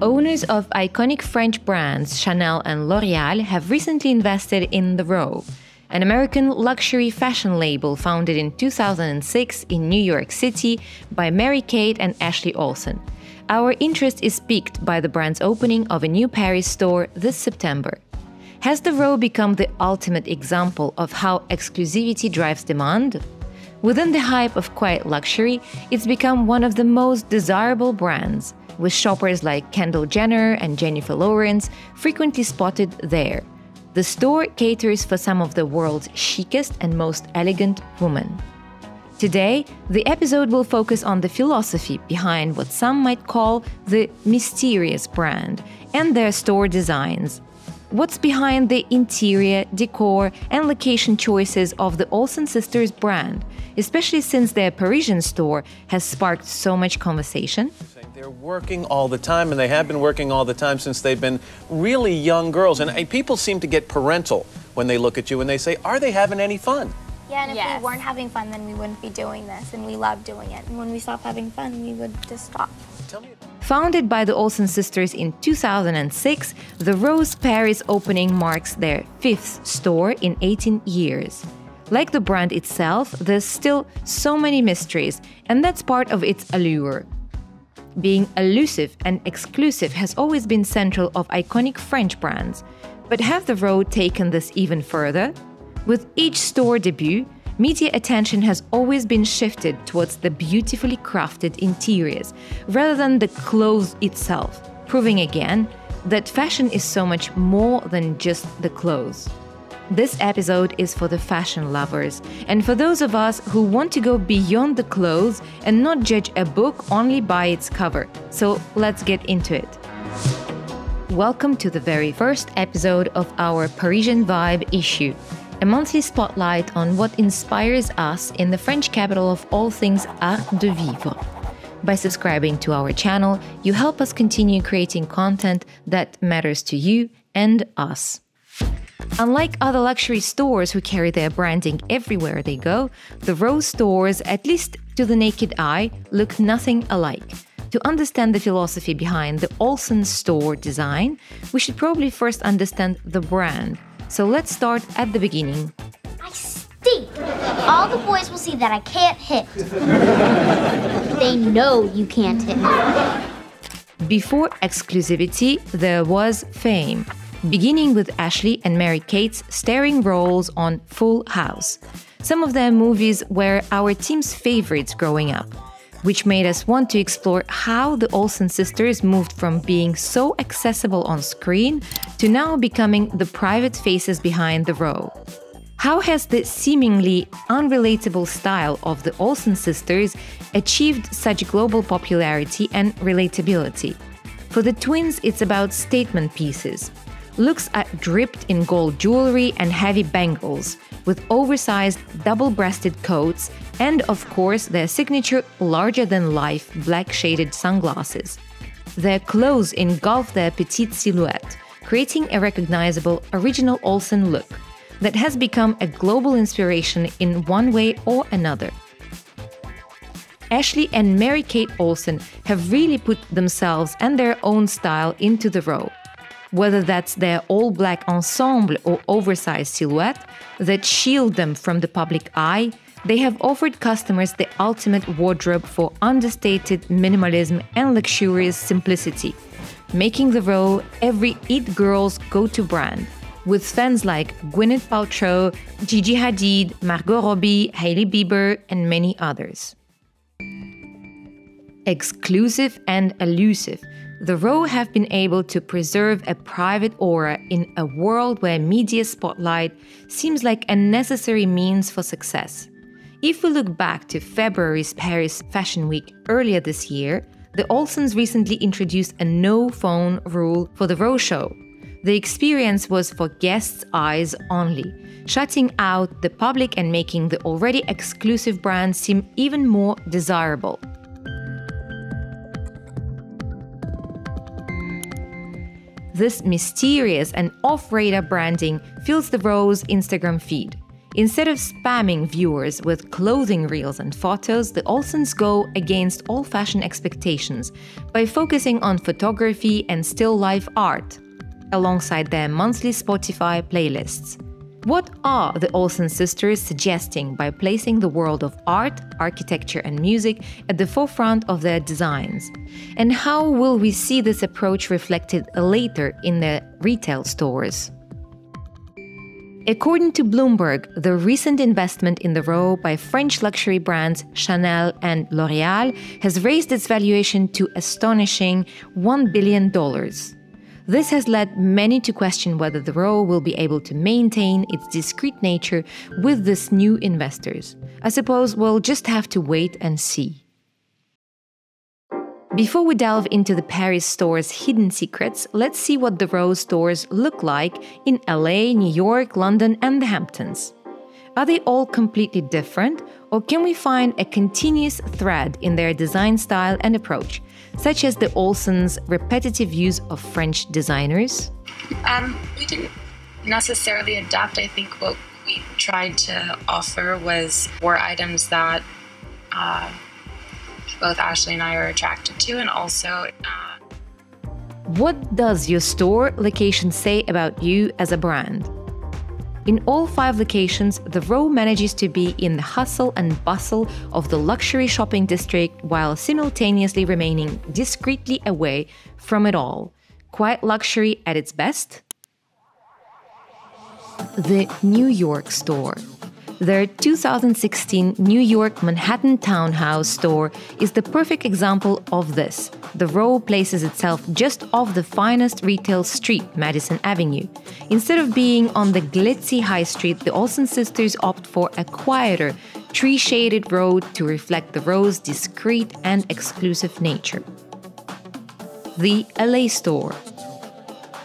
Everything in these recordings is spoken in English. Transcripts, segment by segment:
Owners of iconic French brands Chanel and L'Oréal have recently invested in The Row, an American luxury fashion label founded in 2006 in New York City by Mary-Kate and Ashley Olsen. Our interest is piqued by the brand's opening of a new Paris store this September. Has The Row become the ultimate example of how exclusivity drives demand? Within the hype of quiet luxury, it's become one of the most desirable brands, with shoppers like Kendall Jenner and Jennifer Lawrence frequently spotted there. The store caters for some of the world's chicest and most elegant women. Today, the episode will focus on the philosophy behind what some might call the mysterious brand and their store designs. What's behind the interior, decor, and location choices of the Olsen sisters brand, especially since their Parisian store has sparked so much conversation? They're working all the time, and they have been working all the time since they've been really young girls. And people seem to get parental when they look at you and they say, are they having any fun? Yeah, and if we weren't having fun, then we wouldn't be doing this, and we love doing it. And when we stop having fun, we would just stop. Founded by the Olsen sisters in 2006, the Row's Paris opening marks their 5th store in 18 years. Like the brand itself, there's still so many mysteries, and that's part of its allure. Being elusive and exclusive has always been central of iconic French brands. But have the Row taken this even further? With each store debut, media attention has always been shifted towards the beautifully crafted interiors, rather than the clothes itself, proving again that fashion is so much more than just the clothes. This episode is for the fashion lovers, and for those of us who want to go beyond the clothes and not judge a book only by its cover. So let's get into it. Welcome to the very first episode of our Parisian Vibe issue, a monthly spotlight on what inspires us in the French capital of all things art de vivre. By subscribing to our channel, you help us continue creating content that matters to you and us. Unlike other luxury stores who carry their branding everywhere they go, the Row stores, at least to the naked eye, look nothing alike. To understand the philosophy behind the Olsen store design, we should probably first understand the brand. So let's start at the beginning. I stink! All the boys will see that I can't hit. They know you can't hit. Before exclusivity, there was fame, beginning with Ashley and Mary-Kate's starring roles on Full House. Some of their movies were our team's favorites growing up, which made us want to explore how the Olsen sisters moved from being so accessible on screen to now becoming the private faces behind the Row. How has the seemingly unrelatable style of the Olsen sisters achieved such global popularity and relatability? For the twins, it's about statement pieces. Looks are dripped in gold jewelry and heavy bangles, with oversized double-breasted coats and, of course, their signature larger-than-life black-shaded sunglasses. Their clothes engulf their petite silhouette, creating a recognizable original Olsen look that has become a global inspiration in one way or another. Ashley and Mary-Kate Olsen have really put themselves and their own style into the Row. Whether that's their all-black ensemble or oversized silhouette that shield them from the public eye, they have offered customers the ultimate wardrobe for understated minimalism and luxurious simplicity, making the Row every it girl's go-to brand, with fans like Gwyneth Paltrow, Gigi Hadid, Margot Robbie, Hailey Bieber, and many others. Exclusive and elusive, the Row have been able to preserve a private aura in a world where media spotlight seems like a necessary means for success. If we look back to February's Paris Fashion Week earlier this year, the Olsens recently introduced a no-phone rule for the Row show. The experience was for guests' eyes only, shutting out the public and making the already exclusive brand seem even more desirable. This mysterious and off-radar branding fills the Row's Instagram feed. Instead of spamming viewers with clothing reels and photos, the Olsens go against all fashion expectations by focusing on photography and still life art, alongside their monthly Spotify playlists. What are the Olsen sisters suggesting by placing the world of art, architecture, and music at the forefront of their designs? And how will we see this approach reflected later in their retail stores? According to Bloomberg, the recent investment in the row by French luxury brands Chanel and L'Oréal has raised its valuation to astonishing $1 billion. This has led many to question whether the row will be able to maintain its discreet nature with these new investors. I suppose we'll just have to wait and see. Before we delve into the Paris store's hidden secrets, let's see what the row stores look like in LA, New York, London, and the Hamptons. Are they all completely different, or can we find a continuous thread in their design style and approach, such as the Olsens' repetitive use of French designers? We didn't necessarily adapt. I think what we tried to offer were items that both Ashley and I are attracted to, and also... What does your store location say about you as a brand? In all 5 locations, the row manages to be in the hustle and bustle of the luxury shopping district while simultaneously remaining discreetly away from it all. Quiet luxury at its best? The New York store. Their 2016 New York Manhattan townhouse store is the perfect example of this. The row places itself just off the finest retail street, Madison Avenue. Instead of being on the glitzy high street, the Olsen sisters opt for a quieter, tree-shaded road to reflect the row's discreet and exclusive nature. The LA store.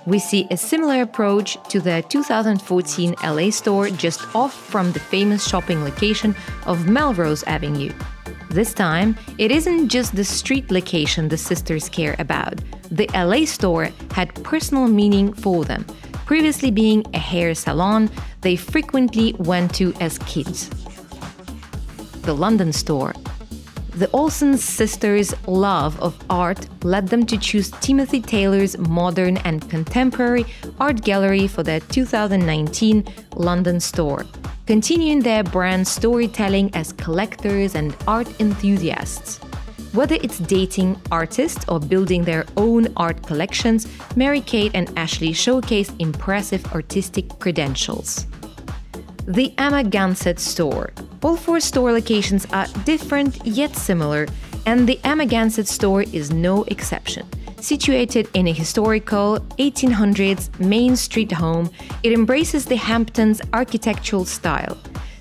We see a similar approach to the 2014 LA store just off from the famous shopping location of Melrose Avenue. This time, it isn't just the street location the sisters care about. The LA store had personal meaning for them. Previously being a hair salon they frequently went to as kids. The London store. The Olsen sisters' love of art led them to choose Timothy Taylor's modern and contemporary art gallery for their 2019 London store, continuing their brand storytelling as collectors and art enthusiasts. Whether it's dating artists or building their own art collections, Mary-Kate and Ashley showcase impressive artistic credentials. The Amagansett store. All 4 store locations are different yet similar, and the Amagansett store is no exception. Situated in a historical 1800s Main Street home, it embraces the Hamptons' architectural style.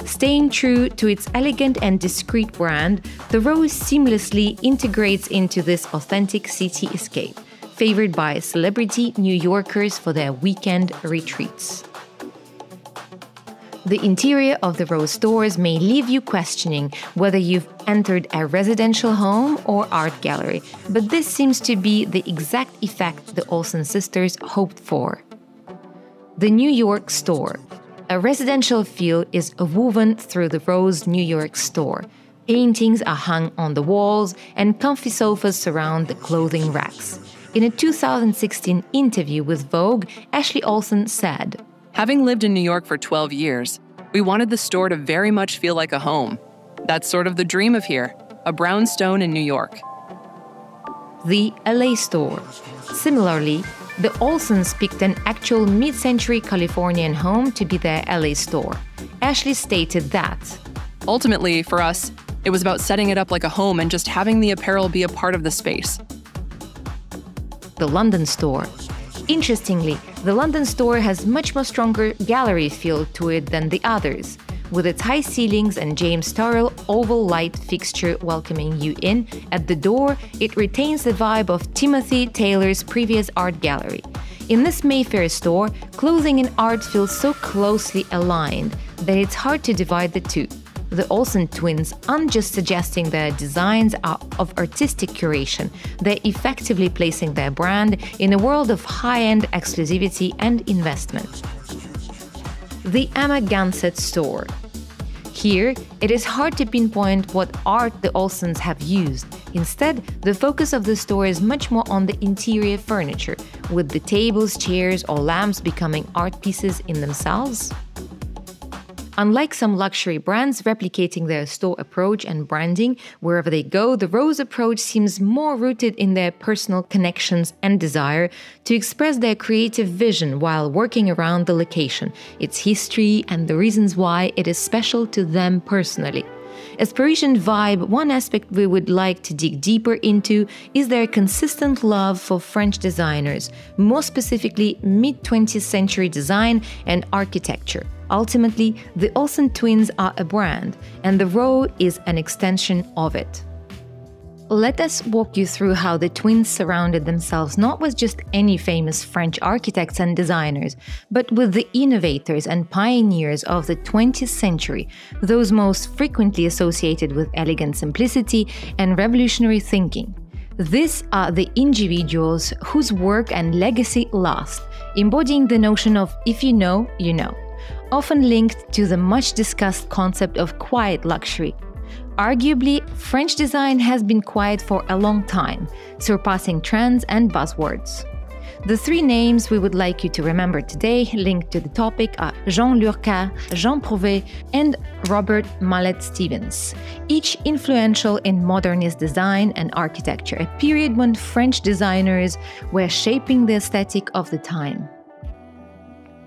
Staying true to its elegant and discreet brand, the row seamlessly integrates into this authentic city escape, favored by celebrity New Yorkers for their weekend retreats. The interior of the row stores may leave you questioning whether you've entered a residential home or art gallery, but this seems to be the exact effect the Olsen sisters hoped for. The New York store. A residential feel is woven through the row's New York store. Paintings are hung on the walls, and comfy sofas surround the clothing racks. In a 2016 interview with Vogue, Ashley Olsen said, "Having lived in New York for 12 years, we wanted the store to very much feel like a home. That's sort of the dream of here, a brownstone in New York." The LA store. Similarly, the Olsens picked an actual mid-century Californian home to be their LA store. Ashley stated that, "Ultimately, for us, it was about setting it up like a home and just having the apparel be a part of the space." The London store. Interestingly, the London store has much more stronger gallery feel to it than the others. With its high ceilings and James Turrell oval light fixture welcoming you in at the door, it retains the vibe of Timothy Taylor's previous art gallery. In this Mayfair store, clothing and art feel so closely aligned that it's hard to divide the two. The Olsen twins aren't just suggesting their designs are of artistic curation, they're effectively placing their brand in a world of high-end exclusivity and investment. the Enigmatic store. Here, it is hard to pinpoint what art the Olsens have used. Instead, the focus of the store is much more on the interior furniture, with the tables, chairs, or lamps becoming art pieces in themselves. Unlike some luxury brands replicating their store approach and branding wherever they go, the Rose approach seems more rooted in their personal connections and desire to express their creative vision while working around the location, its history, and the reasons why it is special to them personally. As Parisian vibe, one aspect we would like to dig deeper into is their consistent love for French designers, more specifically mid-20th century design and architecture. Ultimately, the Olsen twins are a brand, and the Row is an extension of it. Let us walk you through how the twins surrounded themselves not with just any famous French architects and designers, but with the innovators and pioneers of the 20th century, those most frequently associated with elegant simplicity and revolutionary thinking. These are the individuals whose work and legacy last, embodying the notion of if you know, you know, often linked to the much-discussed concept of quiet luxury. Arguably, French design has been quiet for a long time, surpassing trends and buzzwords. The three names we would like you to remember today linked to the topic are Jean Lurca, Jean Prouvé, and Robert Mallet-Stevens, each influential in modernist design and architecture, a period when French designers were shaping the aesthetic of the time.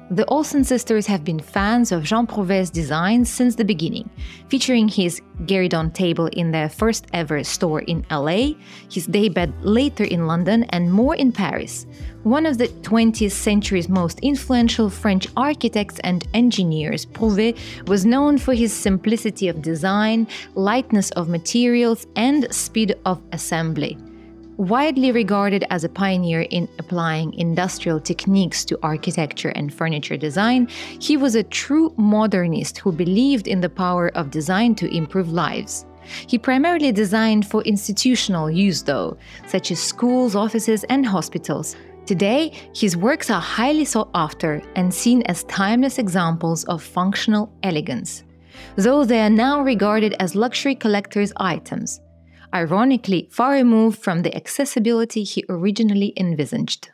The Olsen sisters have been fans of Jean Prouvé's design since the beginning, featuring his gueridon table in their first ever store in LA, his daybed later in London, and more in Paris. One of the 20th century's most influential French architects and engineers, Prouvé was known for his simplicity of design, lightness of materials, and speed of assembly. Widely regarded as a pioneer in applying industrial techniques to architecture and furniture design, he was a true modernist who believed in the power of design to improve lives. He primarily designed for institutional use, though, such as schools, offices, and hospitals. Today, his works are highly sought after and seen as timeless examples of functional elegance, though they are now regarded as luxury collector's items. Ironically, far removed from the accessibility he originally envisaged.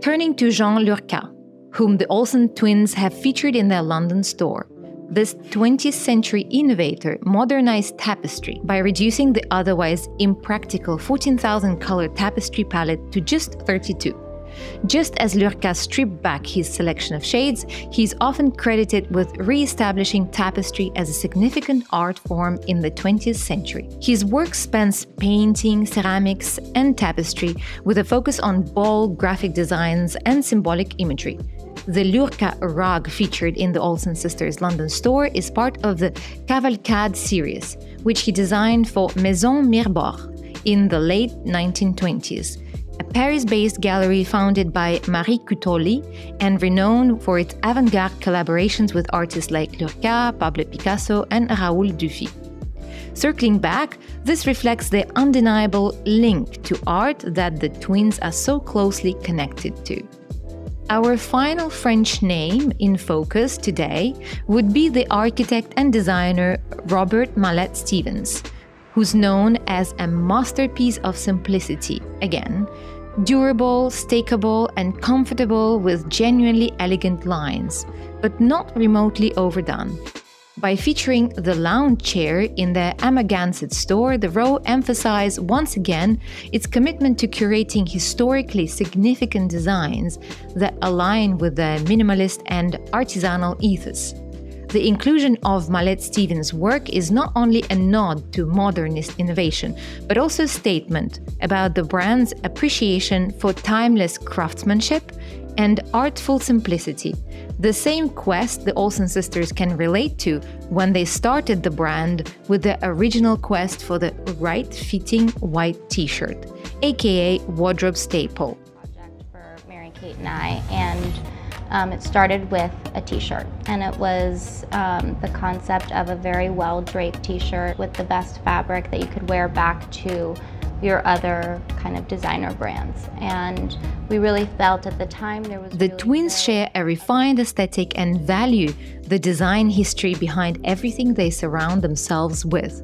Turning to Jean Lurca, whom the Olsen twins have featured in their London store. This 20th century innovator modernized tapestry by reducing the otherwise impractical 14,000 color tapestry palette to just 32. Just as Lurca stripped back his selection of shades, he's often credited with re-establishing tapestry as a significant art form in the 20th century. His work spans painting, ceramics, and tapestry, with a focus on bold graphic designs and symbolic imagery. The Lurca rug featured in the Olsen sisters' London store is part of the Cavalcade series, which he designed for Maison Mirbeau in the late 1920s. A Paris-based gallery founded by Marie Cuttoli and renowned for its avant-garde collaborations with artists like Lurca, Pablo Picasso, and Raoul Dufy. Circling back, this reflects the undeniable link to art that the twins are so closely connected to. Our final French name in focus today would be the architect and designer Robert Mallet-Stevens, who's known as a masterpiece of simplicity, again, durable, stackable, and comfortable with genuinely elegant lines, but not remotely overdone. By featuring the lounge chair in their Enigmatic store, the Row emphasized once again its commitment to curating historically significant designs that align with the minimalist and artisanal ethos. The inclusion of Mallet-Stevens' work is not only a nod to modernist innovation, but also a statement about the brand's appreciation for timeless craftsmanship and artful simplicity, the same quest the Olsen sisters can relate to when they started the brand with the original quest for the right-fitting white t-shirt, aka wardrobe staple. Project for Mary-Kate and I, and it started with a t-shirt, and it was the concept of a very well-draped t-shirt with the best fabric that you could wear back to your other kind of designer brands. And we really felt at the time there was The really twins share a refined aesthetic and value the design history behind everything they surround themselves with.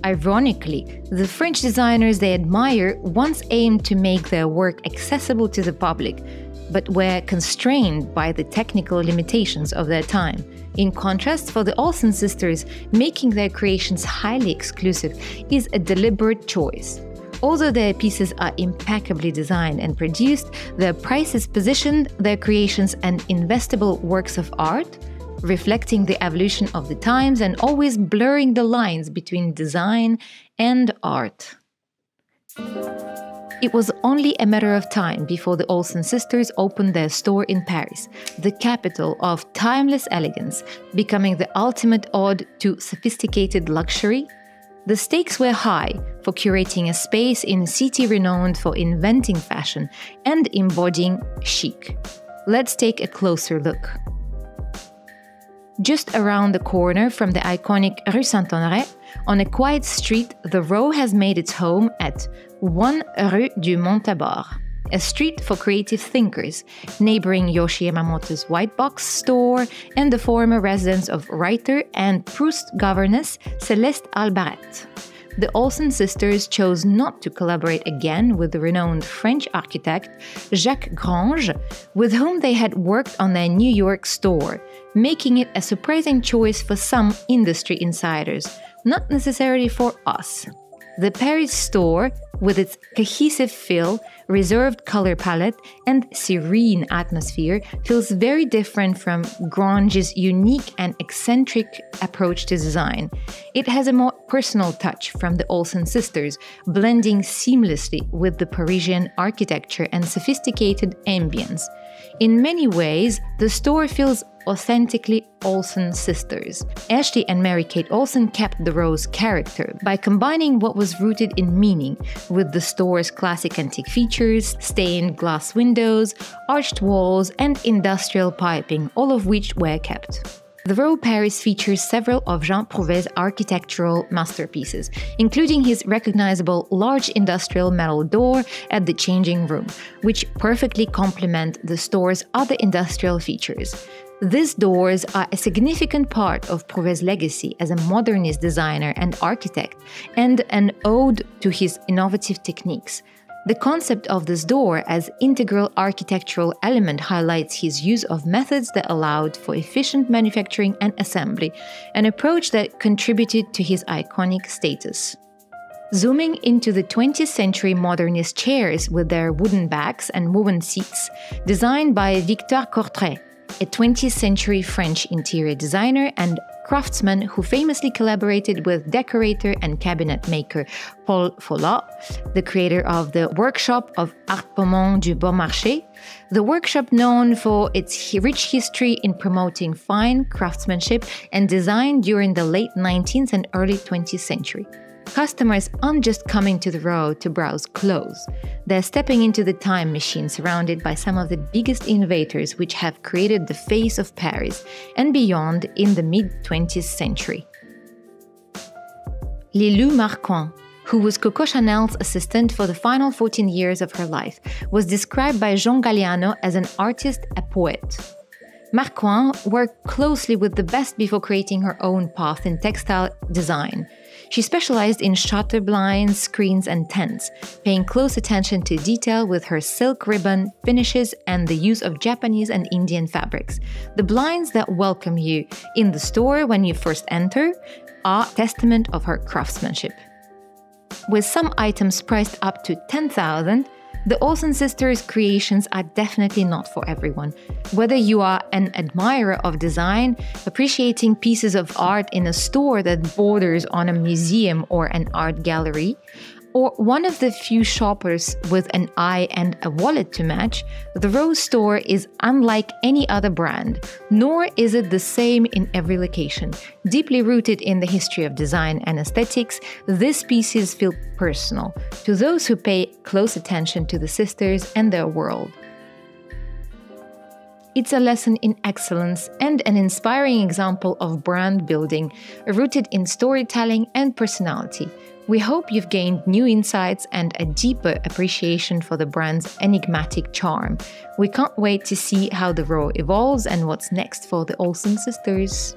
Ironically, the French designers they admire once aimed to make their work accessible to the public, but were constrained by the technical limitations of their time. In contrast, for the Olsen sisters, making their creations highly exclusive is a deliberate choice. Although their pieces are impeccably designed and produced, their prices positioned their creations as investable works of art, reflecting the evolution of the times and always blurring the lines between design and art. It was only a matter of time before the Olsen sisters opened their store in Paris, the capital of timeless elegance, becoming the ultimate ode to sophisticated luxury. The stakes were high for curating a space in a city renowned for inventing fashion and embodying chic. Let's take a closer look. Just around the corner from the iconic Rue Saint-Honoré, on a quiet street, the row has made its home at 1 Rue du Mont-Tabor, a street for creative thinkers, neighboring Yoshi Yamamoto's White Box store and the former residence of writer and Proust governess Céleste Albaret. The Olsen sisters chose not to collaborate again with the renowned French architect Jacques Grange, with whom they had worked on their New York store, making it a surprising choice for some industry insiders, not necessarily for us. The Paris store, with its cohesive feel, reserved color palette, and serene atmosphere, feels very different from Grange's unique and eccentric approach to design. It has a more personal touch from the Olsen sisters, blending seamlessly with the Parisian architecture and sophisticated ambience. In many ways, the store feels authentically Olsen sisters. Ashley and Mary-Kate Olsen kept the row's character by combining what was rooted in meaning with the store's classic antique features, stained glass windows, arched walls, and industrial piping, all of which were kept. The row Paris features several of Jean Prouvé's architectural masterpieces, including his recognizable large industrial metal door at the changing room, which perfectly complement the store's other industrial features. These doors are a significant part of Prouvé's legacy as a modernist designer and architect, and an ode to his innovative techniques. The concept of this door as integral architectural element highlights his use of methods that allowed for efficient manufacturing and assembly, an approach that contributed to his iconic status. Zooming into the 20th century modernist chairs with their wooden backs and woven seats, designed by Victor Courtrai, a 20th century French interior designer and craftsman who famously collaborated with decorator and cabinet maker Paul Follat, the creator of the workshop of Artful du Bon Marché, the workshop known for its rich history in promoting fine craftsmanship and design during the late 19th and early 20th century. Customers aren't just coming to the row to browse clothes. They're stepping into the time machine surrounded by some of the biggest innovators which have created the face of Paris and beyond in the mid-20th century. Lilou Marquand, who was Coco Chanel's assistant for the final 14 years of her life, was described by Jean Galliano as an artist, a poet. Marquand worked closely with the best before creating her own path in textile design. She specialized in shutter blinds, screens, and tents, paying close attention to detail with her silk ribbon finishes and the use of Japanese and Indian fabrics. The blinds that welcome you in the store when you first enter are a testament of her craftsmanship. With some items priced up to $10,000, the Olsen sisters' creations are definitely not for everyone. Whether you are an admirer of design, appreciating pieces of art in a store that borders on a museum or an art gallery, or one of the few shoppers with an eye and a wallet to match, the Rose store is unlike any other brand, nor is it the same in every location. Deeply rooted in the history of design and aesthetics, these pieces feel personal to those who pay close attention to the sisters and their world. It's a lesson in excellence and an inspiring example of brand building rooted in storytelling and personality. We hope you've gained new insights and a deeper appreciation for the brand's enigmatic charm. We can't wait to see how the row evolves and what's next for the Olsen sisters.